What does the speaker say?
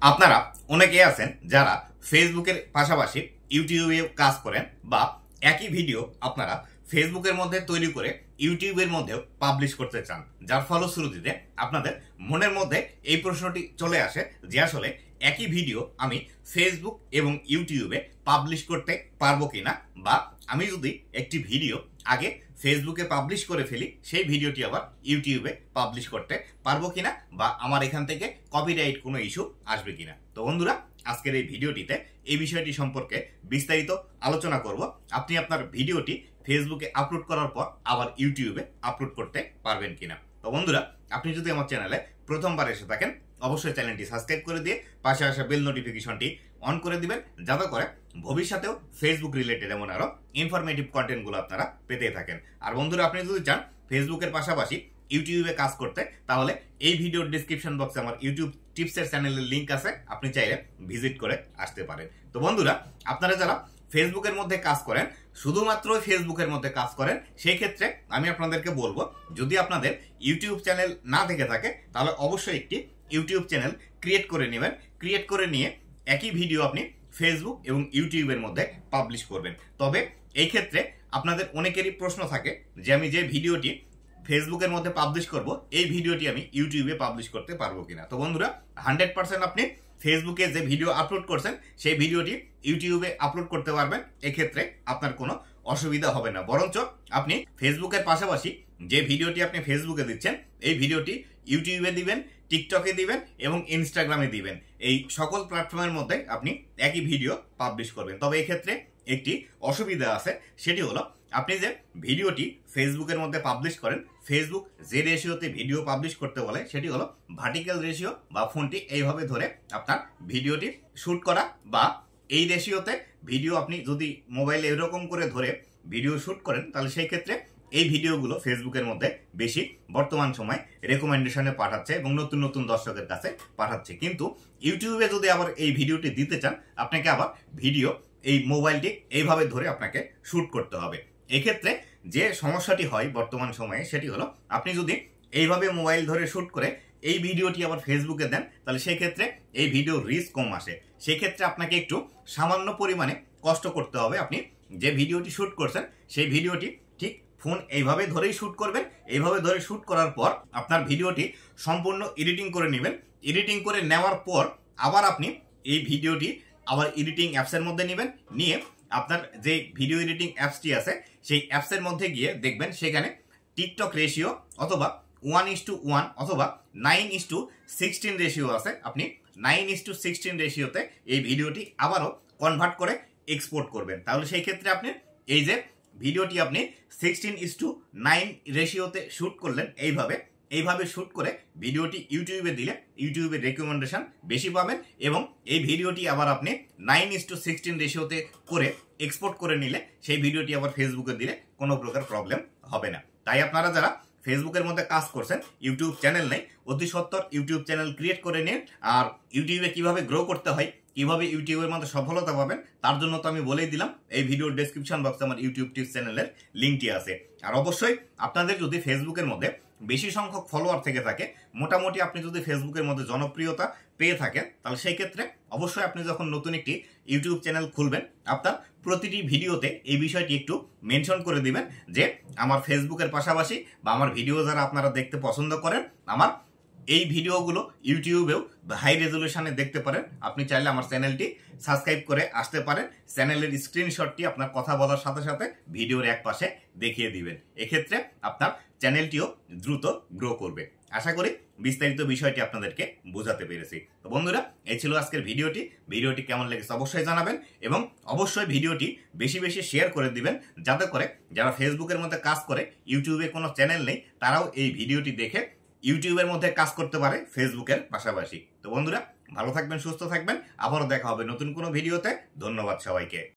আপনারা অনেকে আছেন যারা ফেসবুকের পাশাপাশি ইউটিউবে কাজ করেন বা একই ভিডিও আপনারা ফেসবুকের মধ্যে তৈরি করে ইউটিউবের মধ্যেও পাবলিশ করতে চান, যার ফলশ্রুতিতে আপনাদের মনের মধ্যে এই প্রশ্নটি চলে আসে যে আসলে একই ভিডিও আমি ফেসবুক এবং ইউটিউবে পাবলিশ করতে পারবো কিনা, বা আমি যদি একটি ভিডিও আগে ফেসবুকে পাবলিশ করে ফেলি সেই ভিডিওটি আবার ইউটিউবে পাবলিশ করতে পারবো কিনা, বা আমার এখান থেকে কপিরাইট কোনো ইস্যু আসবে কিনা। তো বন্ধুরা, আজকের এই ভিডিওটিতে এই বিষয়টি সম্পর্কে বিস্তারিত আলোচনা করব। আপনি আপনার ভিডিওটি ফেসবুকে আপলোড করার পর আবার ইউটিউবে আপলোড করতে পারবেন কিনা। তো বন্ধুরা, আপনি যদি আমার চ্যানেলে প্রথমবার এসে থাকেন অবশ্যই চ্যানেলটি সাবস্ক্রাইব করে দিয়ে পাশে আসা বেল নোটিফিকেশনটি অন করে দিবেন, যাতে করে ভবিষ্যতেও ফেসবুক রিলেটেড এমন আরো ইনফরমেটিভ কন্টেন্টগুলো আপনারা পেতে থাকেন। আর বন্ধুরা, আপনি যদি চান ফেসবুকের পাশাপাশি ইউটিউবে কাজ করতে, তাহলে এই ভিডিওর ডিসক্রিপশন বক্সে আমার ইউটিউব টিপসের চ্যানেলের লিঙ্ক আছে, আপনি চাইলে ভিজিট করে আসতে পারেন। তো বন্ধুরা, আপনারা যারা ফেসবুকের মধ্যে কাজ করেন, শুধুমাত্র ফেসবুকের মধ্যে কাজ করেন, সেই ক্ষেত্রে আমি আপনাদেরকে বলবো, যদি আপনাদের ইউটিউব চ্যানেল না থেকে থাকে তাহলে অবশ্যই একটি ইউটিউব চ্যানেল ক্রিয়েট করে নেবেন। ক্রিয়েট করে নিয়ে একই ভিডিও আপনি ফেসবুক এবং ইউটিউবের মধ্যে পাবলিশ করবেন। তবে এই ক্ষেত্রে আপনাদের অনেকেরই প্রশ্ন থাকে যে আমি যে ভিডিওটি ফেসবুকের মধ্যে পাবলিশ করব এই ভিডিওটি আমি ইউটিউবে পাবলিশ করতে পারবো কিনা। তো বন্ধুরা, 100% আপনি ফেসবুকে যে ভিডিও আপলোড করছেন সেই ভিডিওটি ইউটিউবে আপলোড করতে পারবেন। এক্ষেত্রে আপনার কোনো অসুবিধা হবে না, বরঞ্চ আপনি ফেসবুকের পাশাপাশি যে ভিডিওটি আপনি ফেসবুকে দিচ্ছেন এই ভিডিওটি ইউটিউবে দিবেন, টিকটকে দিবেন এবং ইনস্টাগ্রামে দিবেন। এই সকল প্ল্যাটফর্মের মধ্যে আপনি একই ভিডিও পাবলিশ করবেন। তবে এক্ষেত্রে একটি অসুবিধা আছে, সেটি হলো আপনি যে ভিডিওটি ফেসবুকের মধ্যে পাবলিশ করেন, ফেসবুক যে রেশিওতে ভিডিও পাবলিশ করতে বলে সেটি হলো ভার্টিক্যাল রেশিও, বা ফোনটি এইভাবে ধরে আপনার ভিডিওটি শুট করা, বা এই রেশিওতে ভিডিও আপনি যদি মোবাইলে এরকম করে ধরে ভিডিও শুট করেন তাহলে সেই ক্ষেত্রে এই ভিডিওগুলো ফেসবুকের মধ্যে বেশি বর্তমান সময় রেকমেন্ডেশনে পাঠাচ্ছে এবং নতুন নতুন দর্শকের কাছে পাঠাচ্ছে। কিন্তু ইউটিউবে যদি আবার এই ভিডিওটি দিতে চান, আপনাকে আবার ভিডিও এই মোবাইলটি এইভাবে ধরে আপনাকে শুট করতে হবে। এক্ষেত্রে যে সমস্যাটি হয় বর্তমান সময়ে সেটি হলো, আপনি যদি এইভাবে মোবাইল ধরে শুট করে এই ভিডিওটি আবার ফেসবুকে দেন তাহলে সেই ক্ষেত্রে এই ভিডিও রিচ কম আসে। সেই ক্ষেত্রে আপনাকে একটু সামান্য পরিমাণে কষ্ট করতে হবে। আপনি যে ভিডিওটি শুট করছেন সেই ভিডিওটি ঠিক ফোন এইভাবে ধরেই শুট করবেন। এইভাবে ধরে শুট করার পর আপনার ভিডিওটি সম্পূর্ণ এডিটিং করে নেবেন। এডিটিং করে নেওয়ার পর আবার আপনি এই ভিডিওটি আবার এডিটিং অ্যাপসের মধ্যে নেবেন। নিয়ে আপনার যে ভিডিও এডিটিং অ্যাপসটি আছে সেই অ্যাপসের মধ্যে গিয়ে দেখবেন সেখানে টিকটক রেশিও অথবা 1:1 অথবা 9:16 রেশিও আছে। আপনি 9:16 রেশিওতে এই ভিডিওটি আবারও কনভার্ট করে এক্সপোর্ট করবেন। তাহলে সেই ক্ষেত্রে আপনি এই যে ভিডিওটি আপনি 16:9 রেশিওতে শুট করলেন, এইভাবে শুট করে ভিডিওটি ইউটিউবে দিলে ইউটিউবের রেকমেন্ডেশন বেশি পাবেন, এবং এই ভিডিওটি আবার আপনি 9:16 রেশিওতে করে এক্সপোর্ট করে নিলে সেই ভিডিওটি আবার ফেসবুকে দিলে কোনো প্রকার প্রবলেম হবে না। তাই আপনারা যারা ফেসবুকের মধ্যে কাজ করছেন, ইউটিউব চ্যানেল নেই, অতি সত্বর ইউটিউব চ্যানেল ক্রিয়েট করে নিন। আর ইউটিউবে কিভাবে গ্রো করতে হয়, কিভাবে ইউটিউবের মধ্যে সফলতা পাবেন, তার জন্য তো আমি বলেই দিলাম। এই ভিডিওর ডেসক্রিপশন বক্সে আমার ইউটিউব টিপস চ্যানেলের লিঙ্কটি আছে। আর অবশ্যই আপনাদের যদি ফেসবুকের মধ্যে বেশি সংখ্যক ফলোয়ার থেকে থাকে, মোটামুটি আপনি যদি ফেসবুকের মধ্যে জনপ্রিয়তা পেয়ে থাকেন, তাহলে সেই ক্ষেত্রে অবশ্যই আপনি যখন নতুন একটি ইউটিউব চ্যানেল খুলবেন, আপনার প্রতিটি ভিডিওতে এই বিষয়টি একটু মেনশন করে দিবেন যে আমার ফেসবুকের পাশাপাশি বা আমার ভিডিও যারা আপনারা দেখতে পছন্দ করেন, আমার এই ভিডিওগুলো ইউটিউবেও হাই রেজলিউশনে দেখতে পারেন। আপনি চাইলে আমার চ্যানেলটি সাবস্ক্রাইব করে আসতে পারেন। চ্যানেলের স্ক্রিনশটটি আপনার কথা বলার সাথে সাথে ভিডিওর এক পাশে দেখিয়ে দিবেন। এক্ষেত্রে আপনার চ্যানেলটিও দ্রুত গ্রো করবে। আশা করি বিস্তারিত বিষয়টি আপনাদেরকে বোঝাতে পেরেছি। তো বন্ধুরা, এই ছিল আজকের ভিডিওটি কেমন লেগেছে অবশ্যই জানাবেন, এবং অবশ্যই ভিডিওটি বেশি বেশি শেয়ার করে দিবেন, যাতে করে যারা ফেসবুকের মধ্যে কাজ করে ইউটিউবে কোনো চ্যানেল নেই তারাও এই ভিডিওটি দেখে ইউটিউবের মধ্যে কাজ করতে পারে ফেসবুকের পাশাপাশি। তো বন্ধুরা, ভালো থাকবেন, সুস্থ থাকবেন, আবারও দেখা হবে নতুন কোনো ভিডিওতে। ধন্যবাদ সবাইকে।